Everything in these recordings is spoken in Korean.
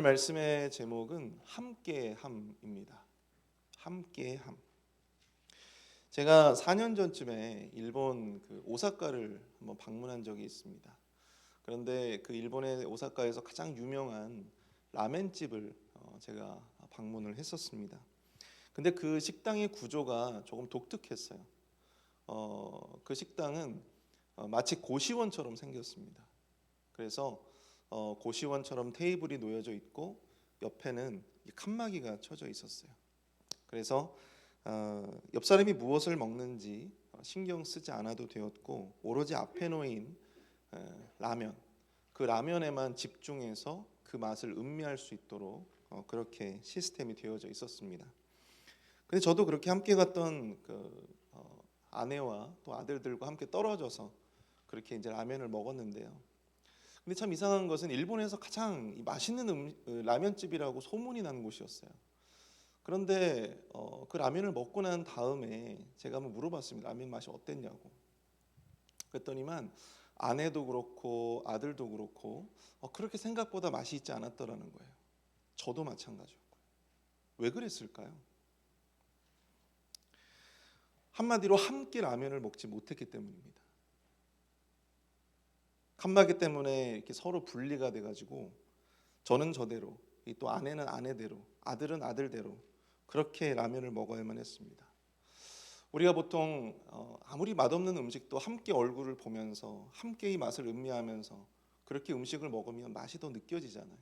오늘 말씀의 제목은 함께함입니다. 함께함. 제가 4년 전쯤에 일본 오사카를 한번 방문한 적이 있습니다. 그런데 그 일본의 오사카에서 가장 유명한 라멘집을 제가 방문을 했었습니다. 근데 그 식당의 구조가 조금 독특했어요. 그 식당은 마치 고시원처럼 생겼습니다. 그래서 고시원처럼 테이블이 놓여져 있고 옆에는 칸막이가 쳐져 있었어요. 그래서 옆 사람이 무엇을 먹는지 신경 쓰지 않아도 되었고, 오로지 앞에 놓인 라면, 그 라면에만 집중해서 그 맛을 음미할 수 있도록 그렇게 시스템이 되어져 있었습니다. 근데 저도 그렇게 함께 갔던 아내와 또 아들들과 함께 떨어져서 그렇게 이제 라면을 먹었는데요. 근데 참 이상한 것은 일본에서 가장 맛있는 라면집이라고 소문이 나는 곳이었어요. 그런데 그 라면을 먹고 난 다음에 제가 한번 물어봤습니다. 라면 맛이 어땠냐고. 그랬더니만 아내도 그렇고 아들도 그렇고 그렇게 생각보다 맛이 있지 않았더라는 거예요. 저도 마찬가지였고요. 왜 그랬을까요? 한마디로 함께 라면을 먹지 못했기 때문입니다. 칸막이 때문에 이렇게 서로 분리가 돼가지고 저는 저대로, 또 아내는 아내대로, 아들은 아들대로 그렇게 라면을 먹어야만 했습니다. 우리가 보통 아무리 맛없는 음식도 함께 얼굴을 보면서 함께 이 맛을 음미하면서 그렇게 음식을 먹으면 맛이 더 느껴지잖아요.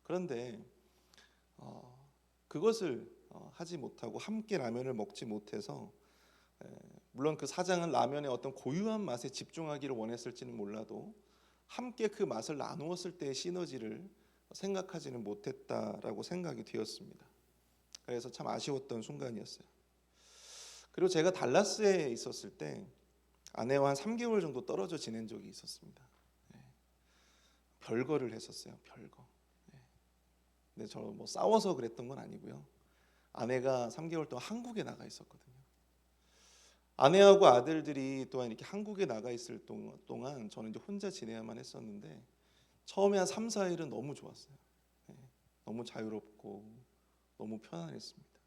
그런데 그것을 하지 못하고 함께 라면을 먹지 못해서, 물론 그 사장은 라면의 어떤 고유한 맛에 집중하기를 원했을지는 몰라도 함께 그 맛을 나누었을 때의 시너지를 생각하지는 못했다라고 생각이 되었습니다. 그래서 참 아쉬웠던 순간이었어요. 그리고 제가 달라스에 있었을 때 아내와 한 3개월 정도 떨어져 지낸 적이 있었습니다. 별거를 했었어요. 별거. 근데 저 뭐 싸워서 그랬던 건 아니고요. 아내가 3개월 동안 한국에 나가 있었거든요. 아내하고 아들들이 또한 이렇게 한국에 나가 있을 동안 저는 이제 혼자 지내야만 했었는데, 처음에 한 3, 4일은 너무 좋았어요. 너무 자유롭고 너무 편안했습니다.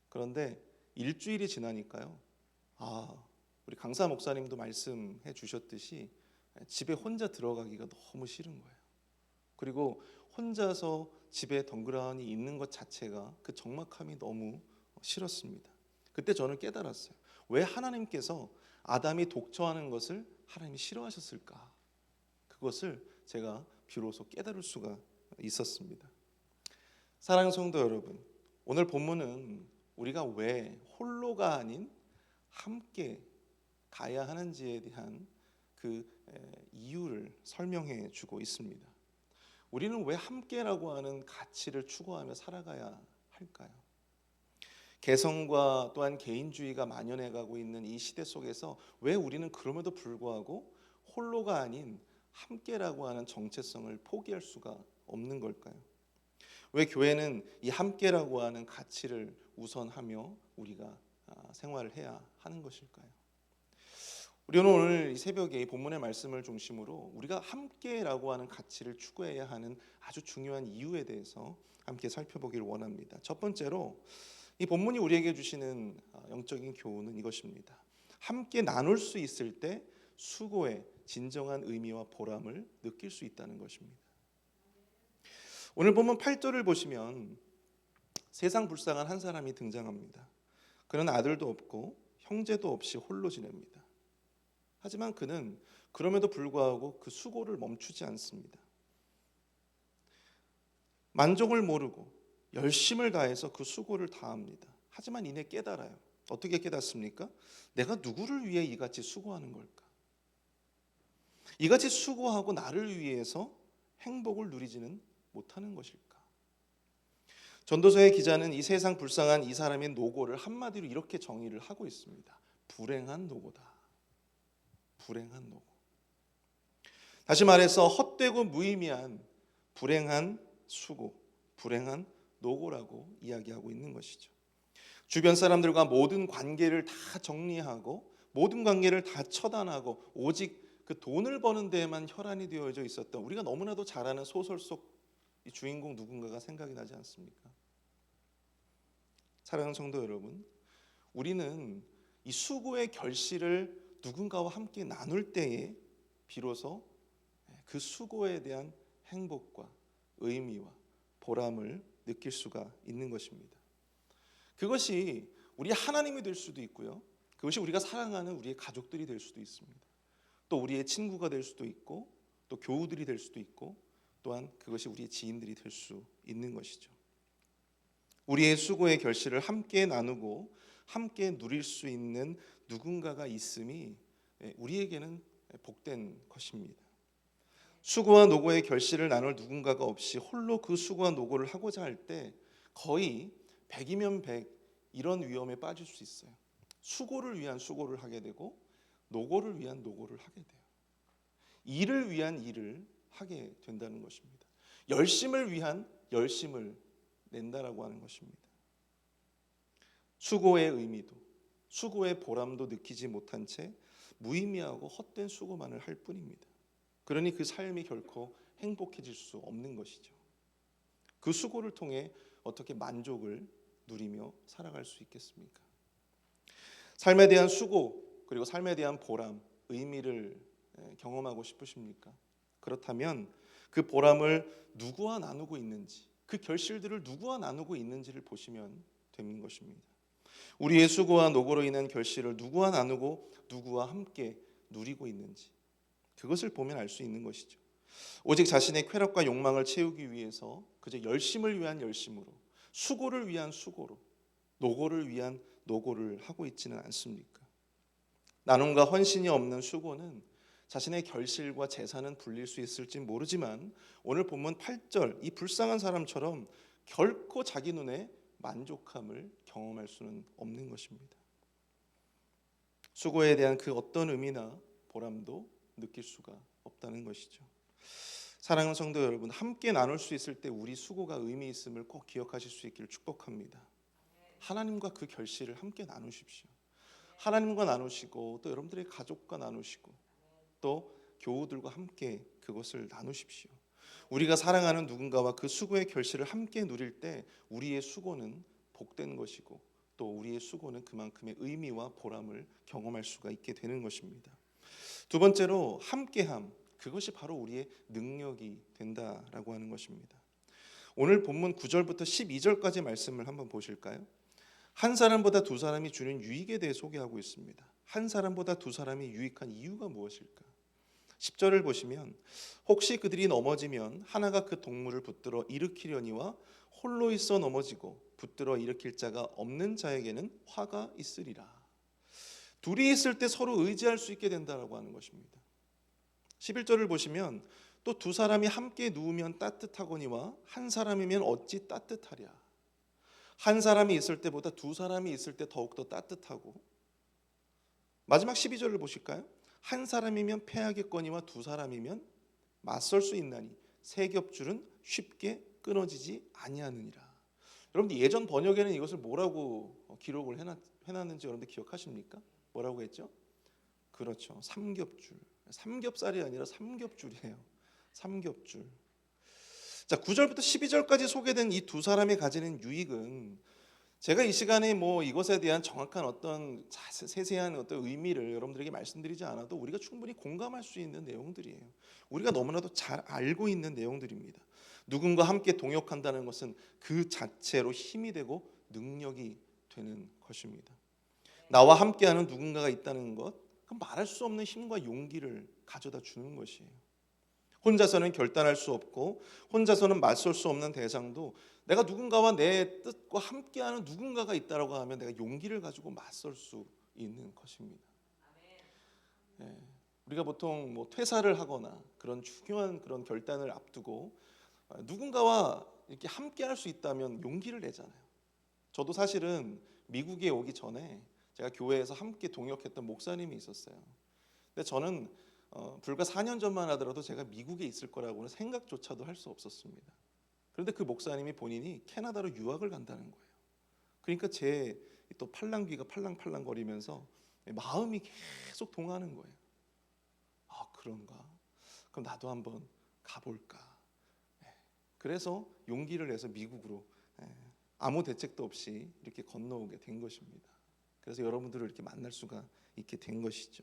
그런데 일주일이 지나니까요, 우리 강사 목사님도 말씀해 주셨듯이 집에 혼자 들어가기가 너무 싫은 거예요. 그리고 혼자서 집에 덩그러니 있는 것 자체가 그 적막함이 너무 싫었습니다. 그때 저는 깨달았어요. 왜 하나님께서 아담이 독처하는 것을 하나님이 싫어하셨을까? 그것을 제가 비로소 깨달을 수가 있었습니다. 사랑하는 성도 여러분, 오늘 본문은 우리가 왜 홀로가 아닌 함께 가야 하는지에 대한 그 이유를 설명해 주고 있습니다. 우리는 왜 함께라고 하는 가치를 추구하며 살아가야 할까요? 개성과 또한 개인주의가 만연해 가고 있는 이 시대 속에서 왜 우리는 그럼에도 불구하고 홀로가 아닌 함께라고 하는 정체성을 포기할 수가 없는 걸까요? 왜 교회는 이 함께라고 하는 가치를 우선하며 우리가 생활을 해야 하는 것일까요? 우리는 오늘 이 새벽에 이 본문의 말씀을 중심으로 우리가 함께라고 하는 가치를 추구해야 하는 아주 중요한 이유에 대해서 함께 살펴보기를 원합니다. 첫 번째로 이 본문이 우리에게 주시는 영적인 교훈은 이것입니다. 함께 나눌 수 있을 때 수고의 진정한 의미와 보람을 느낄 수 있다는 것입니다. 오늘 본문 8절을 보시면 세상 불쌍한 한 사람이 등장합니다. 그는 아들도 없고 형제도 없이 홀로 지냅니다. 하지만 그는 그럼에도 불구하고 그 수고를 멈추지 않습니다. 만족을 모르고 열심을 다해서 그 수고를 다합니다. 하지만 이내 깨달아요. 어떻게 깨닫습니까? 내가 누구를 위해 이같이 수고하는 걸까? 이같이 수고하고 나를 위해서 행복을 누리지는 못하는 것일까? 전도서의 기자는 이 세상 불쌍한 이 사람의 노고를 한마디로 이렇게 정의를 하고 있습니다. 불행한 노고다. 불행한 노고. 다시 말해서 헛되고 무의미한 불행한 수고, 불행한 노고라고 이야기하고 있는 것이죠. 주변 사람들과 모든 관계를 다 정리하고 모든 관계를 다 처단하고 오직 그 돈을 버는 데에만 혈안이 되어져 있었던, 우리가 너무나도 잘 아는 소설 속 이 주인공 누군가가 생각이 나지 않습니까? 사랑하는 성도 여러분, 우리는 이 수고의 결실을 누군가와 함께 나눌 때에 비로소 그 수고에 대한 행복과 의미와 보람을 느낄 수가 있는 것입니다. 그것이 우리 하나님이 될 수도 있고요. 그것이 우리가 사랑하는 우리의 가족들이 될 수도 있습니다. 또 우리의 친구가 될 수도 있고, 또 교우들이 될 수도 있고, 또한 그것이 우리의 지인들이 될 수 있는 것이죠. 우리의 수고의 결실을 함께 나누고 함께 누릴 수 있는 누군가가 있음이 우리에게는 복된 것입니다. 수고와 노고의 결실을 나눌 누군가가 없이 홀로 그 수고와 노고를 하고자 할 때 거의 100이면 100 이런 위험에 빠질 수 있어요. 수고를 위한 수고를 하게 되고 노고를 위한 노고를 하게 돼요. 일을 위한 일을 하게 된다는 것입니다. 열심을 위한 열심을 낸다라고 하는 것입니다. 수고의 의미도 수고의 보람도 느끼지 못한 채 무의미하고 헛된 수고만을 할 뿐입니다. 그러니 그 삶이 결코 행복해질 수 없는 것이죠. 그 수고를 통해 어떻게 만족을 누리며 살아갈 수 있겠습니까? 삶에 대한 수고 그리고 삶에 대한 보람, 의미를 경험하고 싶으십니까? 그렇다면 그 보람을 누구와 나누고 있는지, 그 결실들을 누구와 나누고 있는지를 보시면 되는 것입니다. 우리의 수고와 노고로 인한 결실을 누구와 나누고 누구와 함께 누리고 있는지, 그것을 보면 알 수 있는 것이죠. 오직 자신의 쾌락과 욕망을 채우기 위해서 그저 열심을 위한 열심으로, 수고를 위한 수고로, 노고를 위한 노고를 하고 있지는 않습니까? 나눔과 헌신이 없는 수고는 자신의 결실과 재산은 불릴 수 있을지 모르지만 오늘 본문 8절 이 불쌍한 사람처럼 결코 자기 눈에 만족함을 경험할 수는 없는 것입니다. 수고에 대한 그 어떤 의미나 보람도 느낄 수가 없다는 것이죠. 사랑하는 성도 여러분, 함께 나눌 수 있을 때 우리 수고가 의미 있음을 꼭 기억하실 수 있기를 축복합니다. 하나님과 그 결실을 함께 나누십시오. 하나님과 나누시고 또 여러분들의 가족과 나누시고 또 교우들과 함께 그것을 나누십시오. 우리가 사랑하는 누군가와 그 수고의 결실을 함께 누릴 때 우리의 수고는 복된 것이고 또 우리의 수고는 그만큼의 의미와 보람을 경험할 수가 있게 되는 것입니다. 두 번째로 함께함, 그것이 바로 우리의 능력이 된다라고 하는 것입니다. 오늘 본문 9절부터 12절까지 말씀을 한번 보실까요? 한 사람보다 두 사람이 주는 유익에 대해 소개하고 있습니다. 한 사람보다 두 사람이 유익한 이유가 무엇일까? 10절을 보시면 혹시 그들이 넘어지면 하나가 그 동물을 붙들어 일으키려니와 홀로 있어 넘어지고 붙들어 일으킬 자가 없는 자에게는 화가 있으리라. 둘이 있을 때 서로 의지할 수 있게 된다라고 하는 것입니다. 11절을 보시면 또 두 사람이 함께 누우면 따뜻하거니와 한 사람이면 어찌 따뜻하랴. 한 사람이 있을 때보다 두 사람이 있을 때 더욱더 따뜻하고, 마지막 12절을 보실까요? 한 사람이면 패하겠거니와 두 사람이면 맞설 수 있나니 세 겹줄은 쉽게 끊어지지 아니하느니라. 여러분들 예전 번역에는 이것을 뭐라고 기록을 해놨는지 여러분들 기억하십니까? 뭐라고 했죠? 그렇죠, 삼겹줄. 삼겹살이 아니라 삼겹줄이에요. 삼겹줄. 자, 9절부터 12절까지 소개된 이 두 사람이 가지는 유익은 제가 이 시간에 이것에 대한 정확한 어떤 세세한 어떤 의미를 여러분들에게 말씀드리지 않아도 우리가 충분히 공감할 수 있는 내용들이에요. 우리가 너무나도 잘 알고 있는 내용들입니다. 누군가 함께 동역한다는 것은 그 자체로 힘이 되고 능력이 되는 것입니다. 나와 함께하는 누군가가 있다는 것, 그건 말할 수 없는 힘과 용기를 가져다 주는 것이에요. 혼자서는 결단할 수 없고 혼자서는 맞설 수 없는 대상도 내가 누군가와 내 뜻과 함께하는 누군가가 있다라고 하면 내가 용기를 가지고 맞설 수 있는 것입니다. 네, 우리가 보통 퇴사를 하거나 그런 중요한 그런 결단을 앞두고 누군가와 이렇게 함께할 수 있다면 용기를 내잖아요. 저도 사실은 미국에 오기 전에 제가 교회에서 함께 동역했던 목사님이 있었어요. 근데 저는 불과 4년 전만 하더라도 제가 미국에 있을 거라고는 생각조차도 할 수 없었습니다. 그런데 그 목사님이 본인이 캐나다로 유학을 간다는 거예요. 그러니까 제 또 팔랑귀가 팔랑팔랑 거리면서 마음이 계속 동하는 거예요. 아, 그런가? 그럼 나도 한번 가볼까? 그래서 용기를 내서 미국으로 아무 대책도 없이 이렇게 건너오게 된 것입니다. 그래서 여러분들을 이렇게 만날 수가 있게 된 것이죠.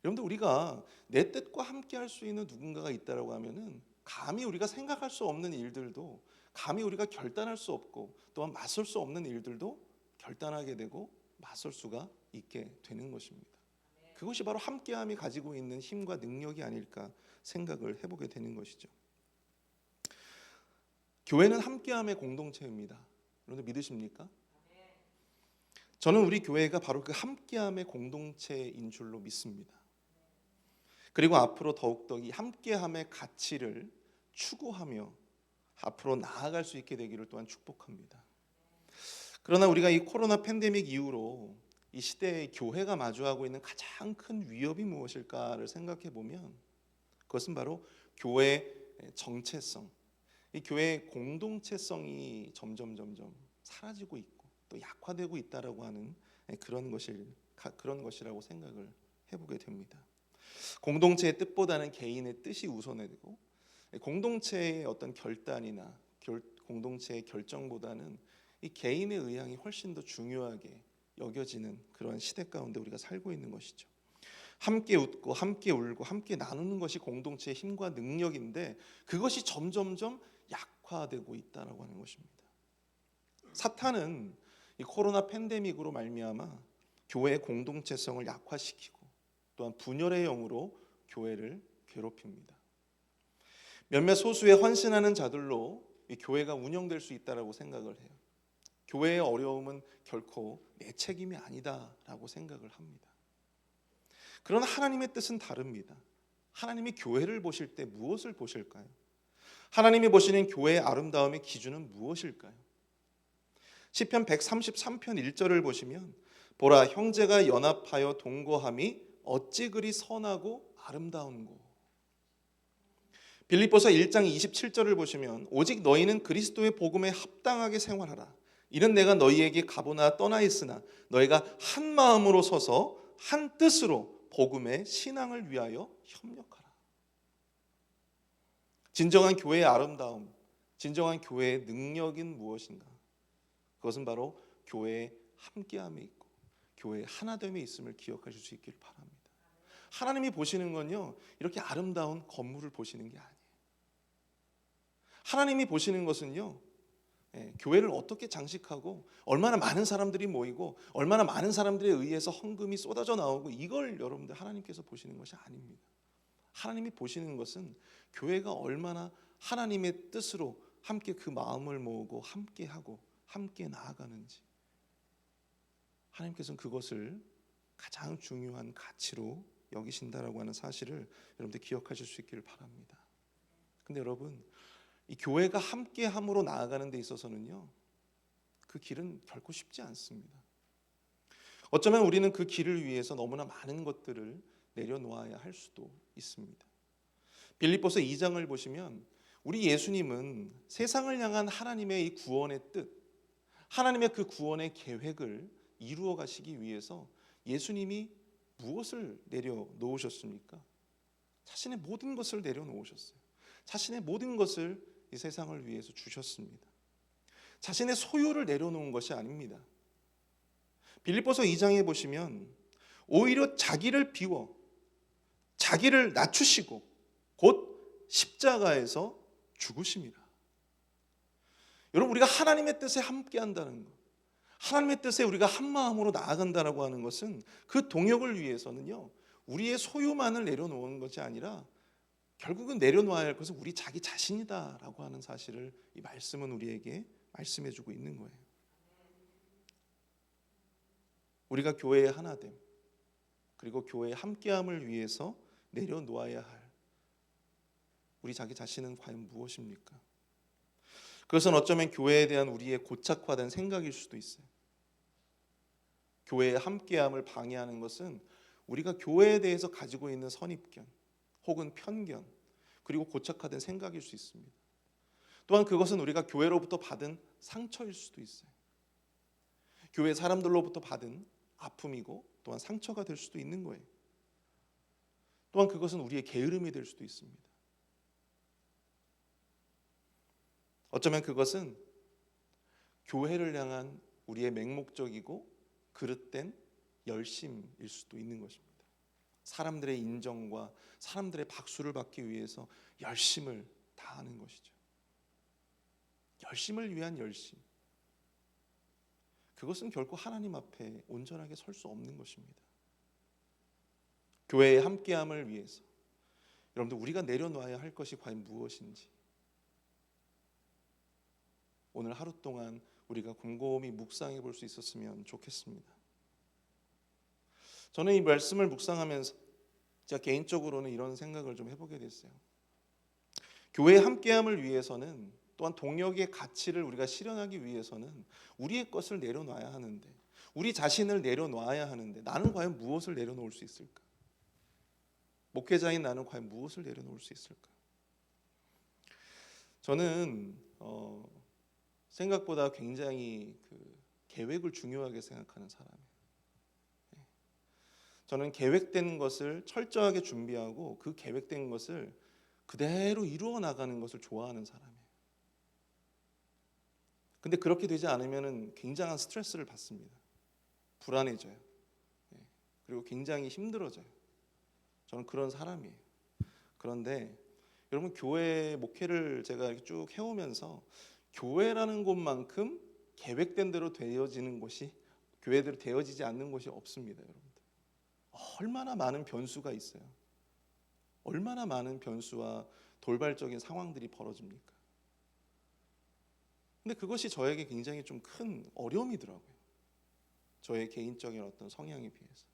여러분들, 우리가 내 뜻과 함께 할 수 있는 누군가가 있다라고 하면은 감히 우리가 생각할 수 없는 일들도, 감히 우리가 결단할 수 없고 또한 맞설 수 없는 일들도 결단하게 되고 맞설 수가 있게 되는 것입니다. 그것이 바로 함께함이 가지고 있는 힘과 능력이 아닐까 생각을 해보게 되는 것이죠. 교회는 함께함의 공동체입니다. 여러분들 믿으십니까? 저는 우리 교회가 바로 그 함께함의 공동체인 줄로 믿습니다. 그리고 앞으로 더욱더 이 함께함의 가치를 추구하며 앞으로 나아갈 수 있게 되기를 또한 축복합니다. 그러나 우리가 이 코로나 팬데믹 이후로 이 시대에 교회가 마주하고 있는 가장 큰 위협이 무엇일까를 생각해 보면 그것은 바로 교회의 정체성, 이 교회의 공동체성이 점점 사라지고 있고 또 약화되고 있다라고 하는 그런 것이라고 생각을 해보게 됩니다. 공동체의 뜻보다는 개인의 뜻이 우선되고 공동체의 어떤 결단이나 공동체의 결정보다는 이 개인의 의향이 훨씬 더 중요하게 여겨지는 그런 시대 가운데 우리가 살고 있는 것이죠. 함께 웃고 함께 울고 함께 나누는 것이 공동체의 힘과 능력인데 그것이 점점점 약화되고 있다라고 하는 것입니다. 사탄은 이 코로나 팬데믹으로 말미암아 교회의 공동체성을 약화시키고 또한 분열의 영으로 교회를 괴롭힙니다. 몇몇 소수의 헌신하는 자들로 이 교회가 운영될 수 있다라고 생각을 해요. 교회의 어려움은 결코 내 책임이 아니다라고 생각을 합니다. 그러나 하나님의 뜻은 다릅니다. 하나님이 교회를 보실 때 무엇을 보실까요? 하나님이 보시는 교회의 아름다움의 기준은 무엇일까요? 시편 133편 1절을 보시면 보라, 형제가 연합하여 동거함이 어찌 그리 선하고 아름다운고. 빌립보서 1장 27절을 보시면 오직 너희는 그리스도의 복음에 합당하게 생활하라. 이는 내가 너희에게 가보나 떠나 있으나 너희가 한 마음으로 서서 한 뜻으로 복음의 신앙을 위하여 협력하라. 진정한 교회의 아름다움, 진정한 교회의 능력인 무엇인가? 그것은 바로 교회의 함께함에 있고 교회의 하나됨에 있음을 기억하실 수 있기를 바랍니다. 하나님이 보시는 건요, 이렇게 아름다운 건물을 보시는 게 아니에요. 하나님이 보시는 것은요, 교회를 어떻게 장식하고 얼마나 많은 사람들이 모이고 얼마나 많은 사람들에 의해서 헌금이 쏟아져 나오고 이걸 여러분들 하나님께서 보시는 것이 아닙니다. 하나님이 보시는 것은 교회가 얼마나 하나님의 뜻으로 함께 그 마음을 모으고 함께하고 함께 나아가는지, 하나님께서는 그것을 가장 중요한 가치로 여기신다라고 하는 사실을 여러분들 기억하실 수 있기를 바랍니다. 근데 여러분, 이 교회가 함께함으로 나아가는 데 있어서는요, 그 길은 결코 쉽지 않습니다. 어쩌면 우리는 그 길을 위해서 너무나 많은 것들을 내려놓아야 할 수도 있습니다. 빌립보서 2장을 보시면 우리 예수님은 세상을 향한 하나님의 이 구원의 뜻, 하나님의 그 구원의 계획을 이루어 가시기 위해서 예수님이 무엇을 내려놓으셨습니까? 자신의 모든 것을 내려놓으셨어요. 자신의 모든 것을 이 세상을 위해서 주셨습니다. 자신의 소유를 내려놓은 것이 아닙니다. 빌립보서 2장에 보시면 오히려 자기를 비워 자기를 낮추시고 곧 십자가에서 죽으십니다. 여러분, 우리가 하나님의 뜻에 함께 한다는 것, 하나님의 뜻에 우리가 한 마음으로 나아간다라고 하는 것은 그 동역을 위해서는요, 우리의 소유만을 내려놓은 것이 아니라 결국은 내려놓아야 할 것은 우리 자기 자신이다라고 하는 사실을 이 말씀은 우리에게 말씀해주고 있는 거예요. 우리가 교회의 하나됨, 그리고 교회의 함께함을 위해서 내려놓아야 할 우리 자기 자신은 과연 무엇입니까? 그것은 어쩌면 교회에 대한 우리의 고착화된 생각일 수도 있어요. 교회의 함께함을 방해하는 것은 우리가 교회에 대해서 가지고 있는 선입견 혹은 편견, 그리고 고착화된 생각일 수 있습니다. 또한 그것은 우리가 교회로부터 받은 상처일 수도 있어요. 교회 사람들로부터 받은 아픔이고 또한 상처가 될 수도 있는 거예요. 또한 그것은 우리의 게으름이 될 수도 있습니다. 어쩌면 그것은 교회를 향한 우리의 맹목적이고 그릇된 열심일 수도 있는 것입니다. 사람들의 인정과 사람들의 박수를 받기 위해서 열심을 다하는 것이죠. 열심을 위한 열심. 그것은 결코 하나님 앞에 온전하게 설 수 없는 것입니다. 교회의 함께함을 위해서 여러분들 우리가 내려놔야 할 것이 과연 무엇인지 오늘 하루 동안 우리가 곰곰이 묵상해 볼 수 있었으면 좋겠습니다. 저는 이 말씀을 묵상하면서 제가 개인적으로는 이런 생각을 좀 해보게 됐어요. 교회의 함께함을 위해서는 또한 동역의 가치를 우리가 실현하기 위해서는 우리의 것을 내려놔야 하는데 우리 자신을 내려놔야 하는데 나는 과연 무엇을 내려놓을 수 있을까? 목회자인 나는 과연 무엇을 내려놓을 수 있을까? 저는 생각보다 굉장히 계획을 중요하게 생각하는 사람이에요. 저는 계획된 것을 철저하게 준비하고 그 계획된 것을 그대로 이루어 나가는 것을 좋아하는 사람이에요. 근데 그렇게 되지 않으면 굉장한 스트레스를 받습니다. 불안해져요. 그리고 굉장히 힘들어져요. 저는 그런 사람이에요. 그런데 여러분 교회 목회를 제가 이렇게 쭉 해오면서 교회라는 곳만큼 계획된 대로 되어지는 곳이 교회대로 되어지지 않는 곳이 없습니다. 여러분들 얼마나 많은 변수가 있어요. 얼마나 많은 변수와 돌발적인 상황들이 벌어집니까? 근데 그것이 저에게 굉장히 좀 큰 어려움이더라고요. 저의 개인적인 어떤 성향에 비해서.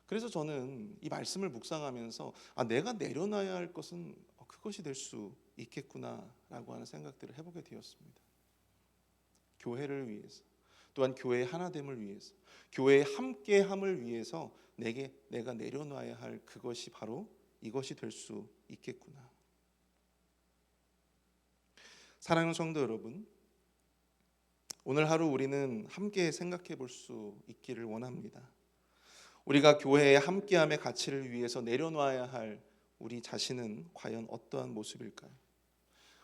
그래서 저는 이 말씀을 묵상하면서 내가 내려놔야 할 것은 그것이 될 수 있겠구나라고 하는 생각들을 해보게 되었습니다. 교회를 위해서, 또한 교회의 하나됨을 위해서, 교회의 함께함을 위해서 내가 내려놔야 할 그것이 바로 이것이 될 수 있겠구나. 사랑하는 성도 여러분, 오늘 하루 우리는 함께 생각해 볼 수 있기를 원합니다. 우리가 교회의 함께함의 가치를 위해서 내려놔야 할 우리 자신은 과연 어떠한 모습일까요?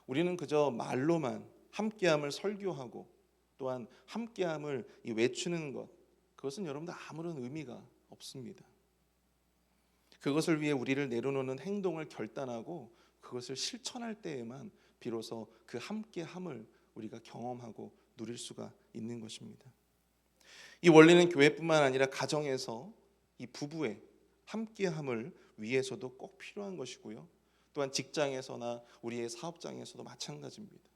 우리는 그저 말로만 함께함을 설교하고 또한 함께함을 외치는 것, 그것은 여러분들 아무런 의미가 없습니다. 그것을 위해 우리를 내려놓는 행동을 결단하고 그것을 실천할 때에만 비로소 그 함께함을 우리가 경험하고 누릴 수가 있는 것입니다. 이 원리는 교회뿐만 아니라 가정에서 이 부부의 함께함을 위해서도 꼭 필요한 것이고요. 또한 직장에서나 우리의 사업장에서도 마찬가지입니다.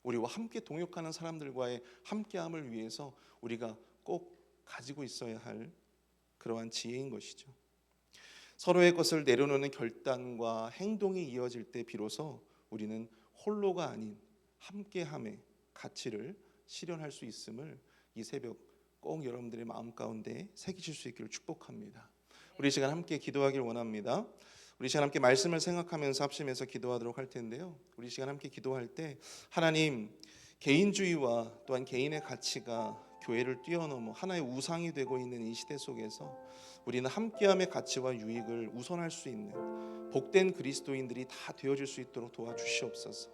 우리와 함께 동역하는 사람들과의 함께함을 위해서 우리가 꼭 가지고 있어야 할 그러한 지혜인 것이죠. 서로의 것을 내려놓는 결단과 행동이 이어질 때 비로소 우리는 홀로가 아닌 함께함의 가치를 실현할 수 있음을 이 새벽 꼭 여러분들의 마음 가운데 새기실 수 있기를 축복합니다. 우리 이 시간 함께 기도하길 원합니다. 우리 이 시간 함께 말씀을 생각하면서 합심해서 기도하도록 할 텐데요. 우리 이 시간 함께 기도할 때 하나님, 개인주의와 또한 개인의 가치가 교회를 뛰어넘어 하나의 우상이 되고 있는 이 시대 속에서 우리는 함께함의 가치와 유익을 우선할 수 있는 복된 그리스도인들이 다 되어질 수 있도록 도와주시옵소서.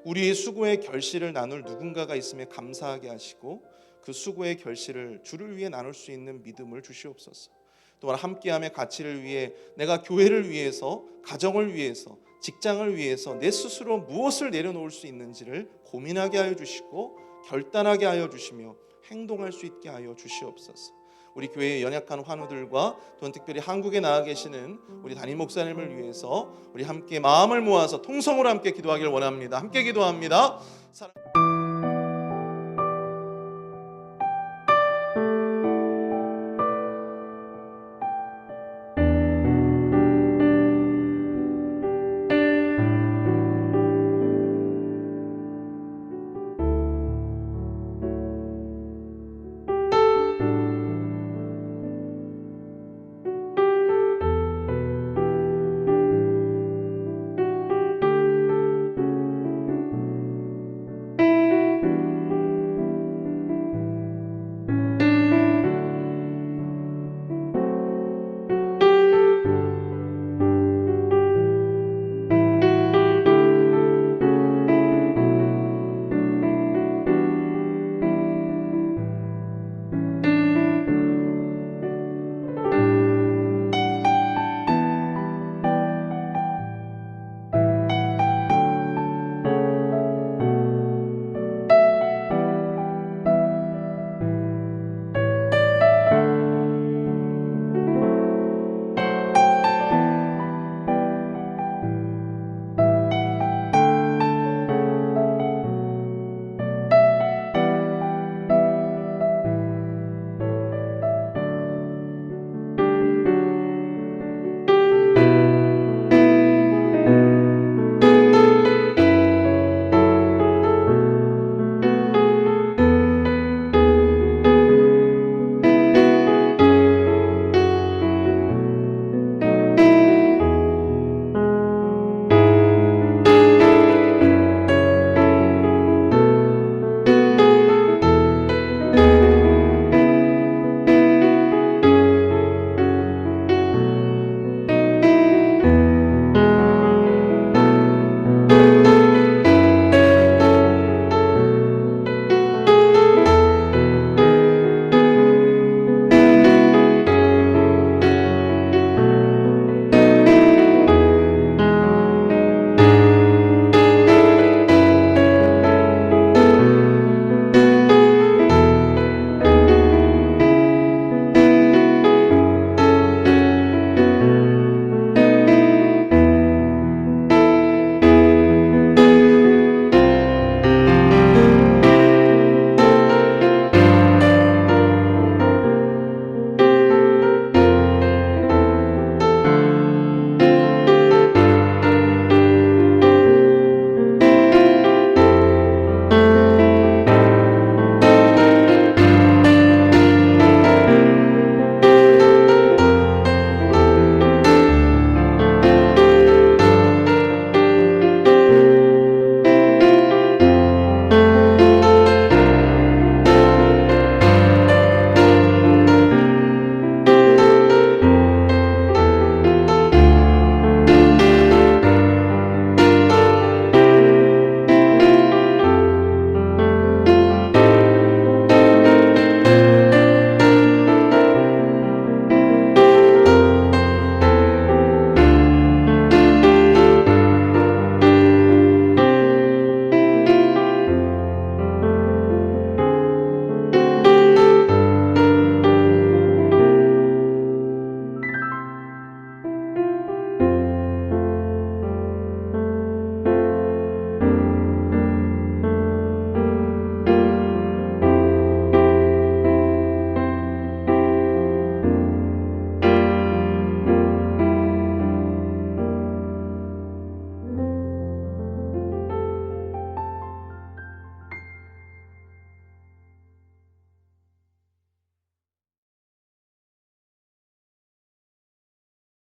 우리의 수고의 결실을 나눌 누군가가 있음에 감사하게 하시고 그 수고의 결실을 주를 위해 나눌 수 있는 믿음을 주시옵소서. 또한 함께함의 가치를 위해 내가 교회를 위해서, 가정을 위해서, 직장을 위해서 내 스스로 무엇을 내려놓을 수 있는지를 고민하게 하여 주시고 결단하게 하여 주시며 행동할 수 있게 하여 주시옵소서. 우리 교회의 연약한 환우들과 또한 특별히 한국에 나와 계시는 우리 담임 목사님을 위해서 우리 함께 마음을 모아서 통성으로 함께 기도하기를 원합니다. 함께 기도합니다.